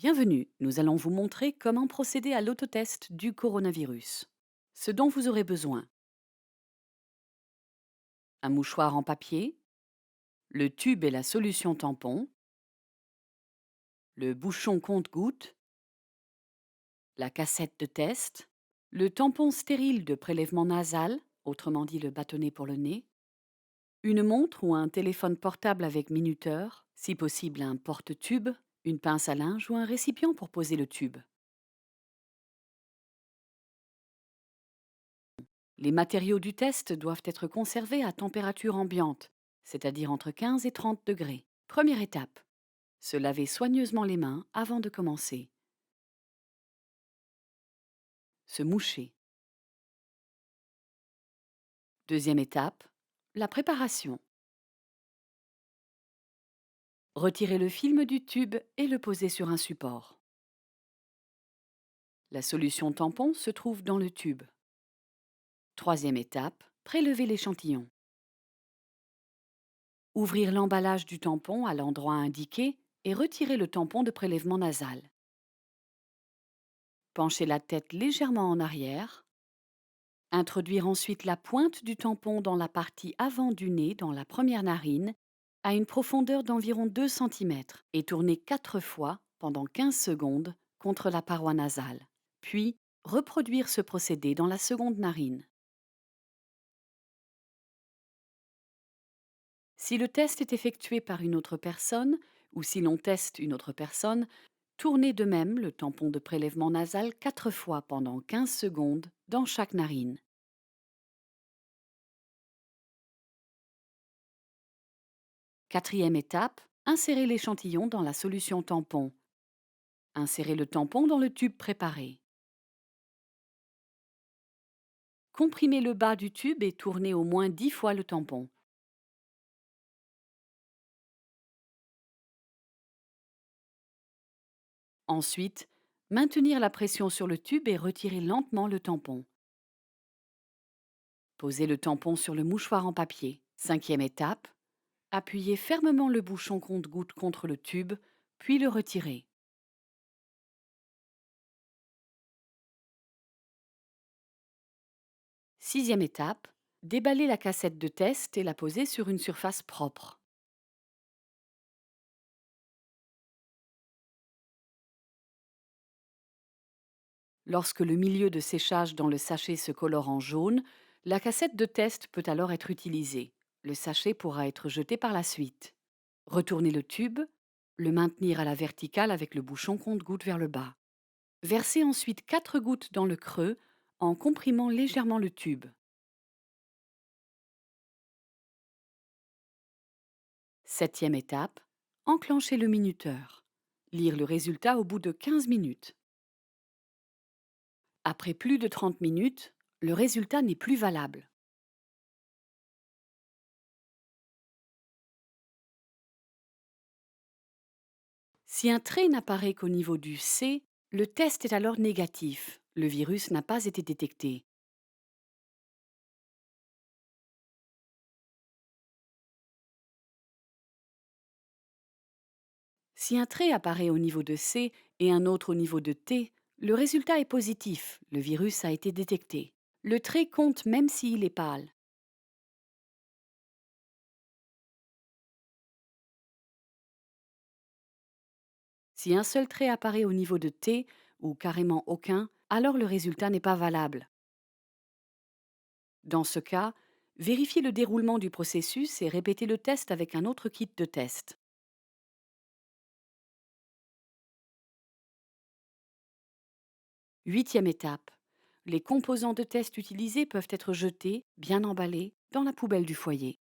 Bienvenue, nous allons vous montrer comment procéder à l'autotest du coronavirus. Ce dont vous aurez besoin: un mouchoir en papier, le tube et la solution tampon, le bouchon compte-gouttes, la cassette de test, le tampon stérile de prélèvement nasal, autrement dit le bâtonnet pour le nez, une montre ou un téléphone portable avec minuteur, si possible un porte-tube, une pince à linge ou un récipient pour poser le tube. Les matériaux du test doivent être conservés à température ambiante, c'est-à-dire entre 15 et 30 degrés. Première étape: se laver soigneusement les mains avant de commencer. Se moucher. Deuxième étape: la préparation. Retirer le film du tube et le poser sur un support. La solution tampon se trouve dans le tube. Troisième étape: prélever l'échantillon. Ouvrir l'emballage du tampon à l'endroit indiqué et retirer le tampon de prélèvement nasal. Pencher la tête légèrement en arrière. Introduire ensuite la pointe du tampon dans la partie avant du nez, dans la première narine, à une profondeur d'environ 2 cm et tourner 4 fois pendant 15 secondes contre la paroi nasale. Puis, reproduire ce procédé dans la seconde narine. Si le test est effectué par une autre personne ou si l'on teste une autre personne, tournez de même le tampon de prélèvement nasal 4 fois pendant 15 secondes dans chaque narine. Quatrième étape: insérer l'échantillon dans la solution tampon. Insérez le tampon dans le tube préparé. Comprimez le bas du tube et tournez au moins 10 fois le tampon. Ensuite, maintenir la pression sur le tube et retirer lentement le tampon. Posez le tampon sur le mouchoir en papier. Cinquième étape: appuyez fermement le bouchon compte-gouttes contre le tube, puis le retirez. Sixième étape: déballez la cassette de test et la posez sur une surface propre. Lorsque le milieu de séchage dans le sachet se colore en jaune, la cassette de test peut alors être utilisée. Le sachet pourra être jeté par la suite. Retournez le tube, le maintenir à la verticale avec le bouchon compte-gouttes vers le bas. Versez ensuite 4 gouttes dans le creux en comprimant légèrement le tube. Septième étape: enclenchez le minuteur. Lire le résultat au bout de 15 minutes. Après plus de 30 minutes, le résultat n'est plus valable. Si un trait n'apparaît qu'au niveau du C, le test est alors négatif. Le virus n'a pas été détecté. Si un trait apparaît au niveau de C et un autre au niveau de T, le résultat est positif. Le virus a été détecté. Le trait compte même s'il est pâle. Si un seul trait apparaît au niveau de T ou carrément aucun, alors le résultat n'est pas valable. Dans ce cas, vérifiez le déroulement du processus et répétez le test avec un autre kit de test. Huitième étape: les composants de test utilisés peuvent être jetés, bien emballés, dans la poubelle du foyer.